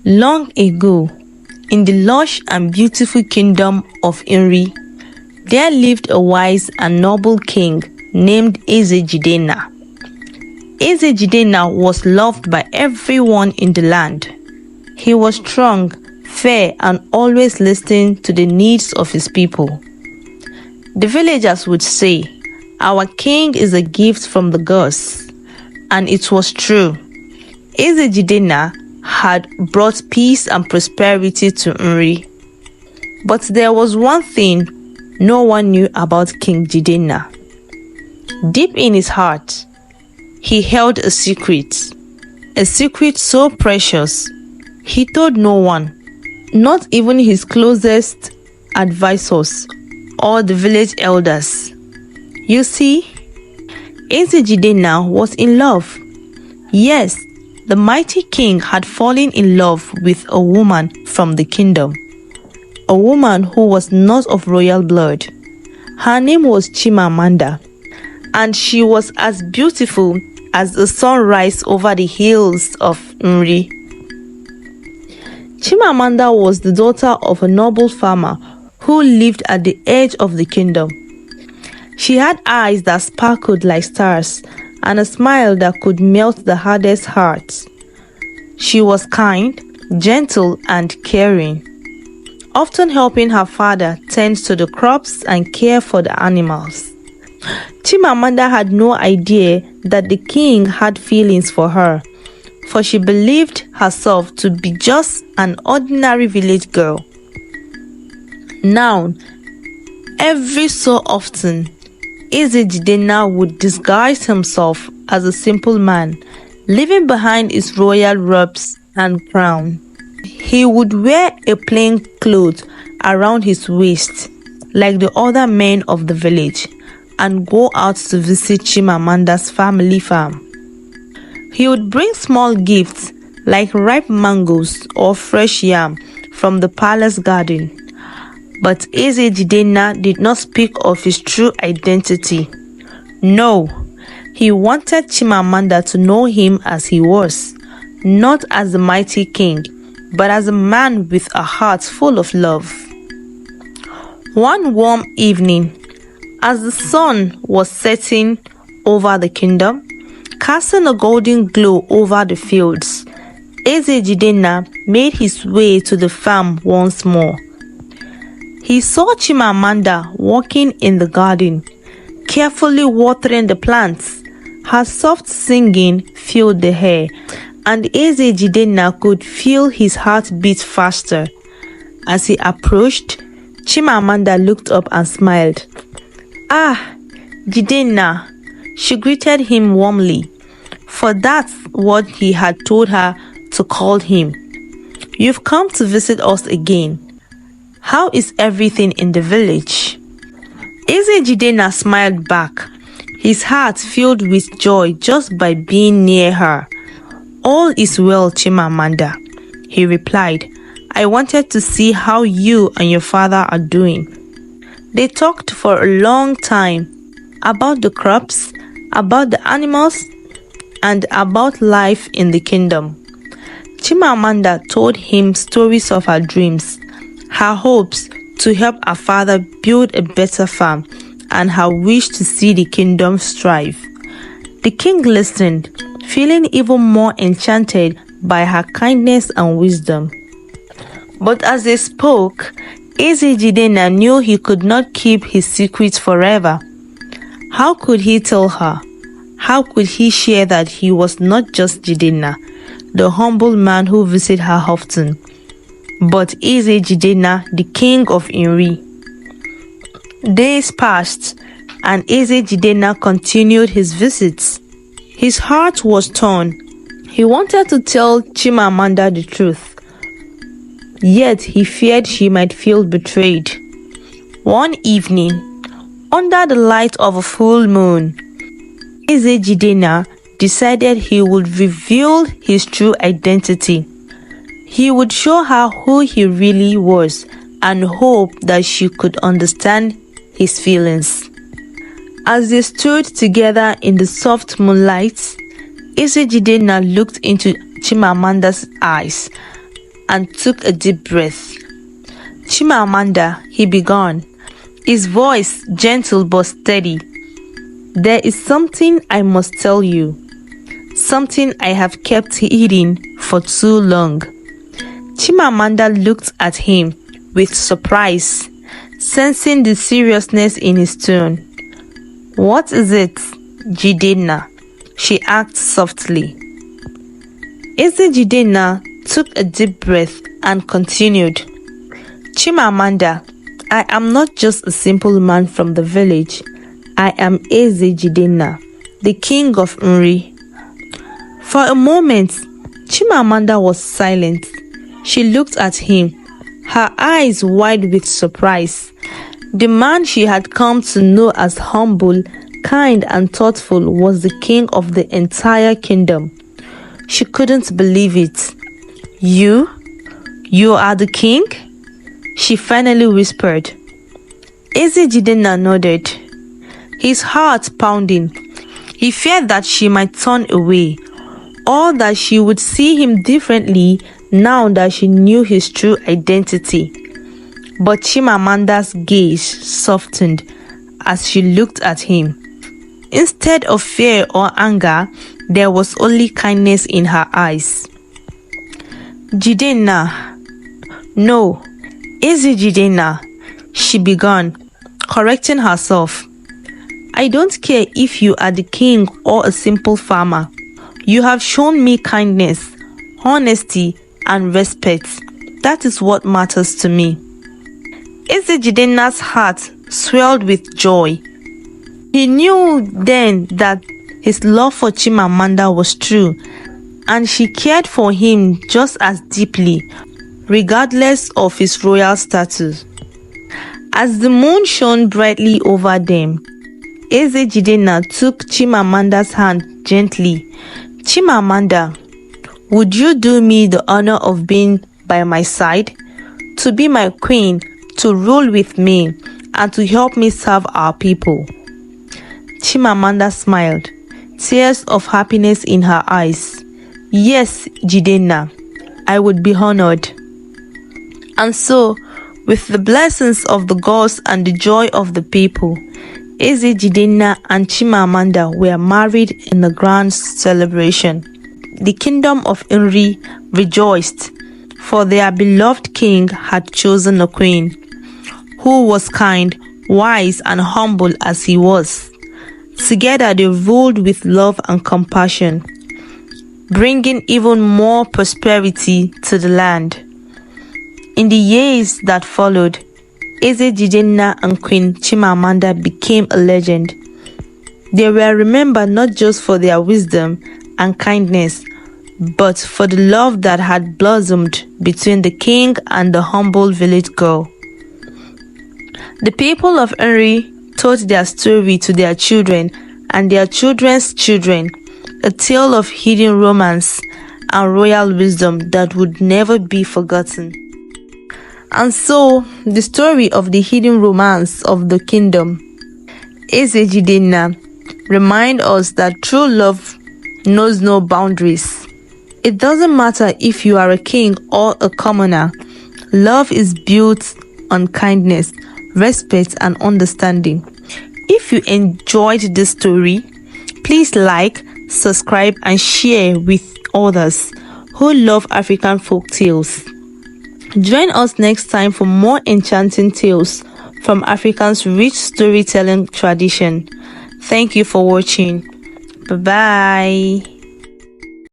Long ago, in the lush and beautiful kingdom of Nri, there lived a wise and noble king named Eze Jidenna. Eze Jidenna was loved by everyone in the land. He was strong, fair, and always listened to the needs of his people. The villagers would say, "Our king is a gift from the gods." And it was true. Eze Jidenna had brought peace and prosperity to Nri. But there was one thing no one knew about King Jidenna. Deep in his heart, he held a secret so precious. He told no one, not even his closest advisors or the village elders. You see, Eze Jidenna was in love. Yes, the mighty king had fallen in love with a woman from the kingdom, a woman who was not of royal blood. Her name was Chimamanda, and she was as beautiful as the sunrise over the hills of Nri. Chimamanda was the daughter of a noble farmer who lived at the edge of the kingdom. She had eyes that sparkled like stars and a smile that could melt the hardest heart. She was kind, gentle, and caring, often helping her father tend to the crops and care for the animals. Chimamanda had no idea that the king had feelings for her, for she believed herself to be just an ordinary village girl. Now, every so often, Eze Jidenna would disguise himself as a simple man, leaving behind his royal robes and crown. He would wear a plain cloth around his waist, like the other men of the village, and go out to visit Chimamanda's family farm. He would bring small gifts like ripe mangoes or fresh yam from the palace garden. But Eze Jidenna did not speak of his true identity. No, he wanted Chimamanda to know him as he was, not as the mighty king, but as a man with a heart full of love. One warm evening, as the sun was setting over the kingdom, casting a golden glow over the fields, Eze Jidenna made his way to the farm once more. He saw Chimamanda walking in the garden, carefully watering the plants. Her soft singing filled the air, and Eze Jidenna could feel his heart beat faster. As he approached, Chimamanda looked up and smiled. "Ah, Jidenna," she greeted him warmly, for that's what he had told her to call him. "You've come to visit us again. How is everything in the village?" Eze Jidenna smiled back, his heart filled with joy just by being near her. "All is well, Chimamanda," he replied. "I wanted to see how you and your father are doing." They talked for a long time about the crops, about the animals, and about life in the kingdom. Chimamanda told him stories of her dreams, her hopes to help her father build a better farm, and her wish to see the kingdom thrive. The king listened, feeling even more enchanted by her kindness and wisdom. But as they spoke, Eze Jidenna knew he could not keep his secret forever. How could he tell her? How could he share that he was not just Jidenna, the humble man who visited her often, but Eze Jidenna, the king of Nri? Days passed, and Eze Jidenna continued his visits. His heart was torn. He wanted to tell Chimamanda the truth, yet he feared she might feel betrayed. One evening, under the light of a full moon, Eze Jidenna decided he would reveal his true identity. He would show her who he really was and hope that she could understand his feelings. As they stood together in the soft moonlight, Eze Jidenna looked into Chimamanda's eyes, and took a deep breath. "Chimamanda," he began, his voice gentle but steady. "There is something I must tell you, something I have kept hidden for too long." Chimamanda looked at him with surprise, sensing the seriousness in his tone. "What is it, Jidenna?" she asked softly. Eze Jidenna took a deep breath and continued. "Chimamanda, I am not just a simple man from the village. I am Eze Jidenna, the king of Nri." For a moment, Chimamanda was silent. She looked at him, her eyes wide with surprise. The man she had come to know as humble, kind, and thoughtful was the king of the entire kingdom. She couldn't believe it. You are the king?" she finally whispered. Eze Jidenna nodded, his heart pounding. He feared that she might turn away, or that she would see him differently now that she knew his true identity. But Chimamanda's gaze softened as she looked at him. Instead of fear or anger, there was only kindness in her eyes. "Jidenna, no, Eze Jidenna," she began, correcting herself. "I don't care if you are the king or a simple farmer. You have shown me kindness, honesty, and respect. That is what matters to me." Eze Jidenna's heart swelled with joy. He knew then that his love for Chimamanda was true, and she cared for him just as deeply, regardless of his royal status. As the moon shone brightly over them, Eze Jidenna took Chimamanda's hand gently. "Chimamanda, would you do me the honor of being by my side, to be my queen, to rule with me, and to help me serve our people?" Chimamanda smiled, tears of happiness in her eyes. "Yes, Jidenna, I would be honored." And so, with the blessings of the gods and the joy of the people, Eze Jidenna and Chimamanda were married in a grand celebration. The kingdom of Nri rejoiced, for their beloved king had chosen a queen, who was kind, wise, and humble as he was. Together they ruled with love and compassion, bringing even more prosperity to the land. In the years that followed, Eze Jidenna and Queen Chimamanda became a legend. They were remembered not just for their wisdom and kindness, but for the love that had blossomed between the king and the humble village girl. The people of Nri told their story to their children and their children's children, a tale of hidden romance and royal wisdom that would never be forgotten. And so, the story of the hidden romance of the kingdom, Eze Jidenna, reminds us that true love knows no boundaries. It doesn't matter if you are a king or a commoner. Love is built on kindness, respect, and understanding. If you enjoyed this story, please like, subscribe, and share with others who love African folk tales. Join us next time for more enchanting tales from Africa's rich storytelling tradition. Thank you for watching. Bye-bye.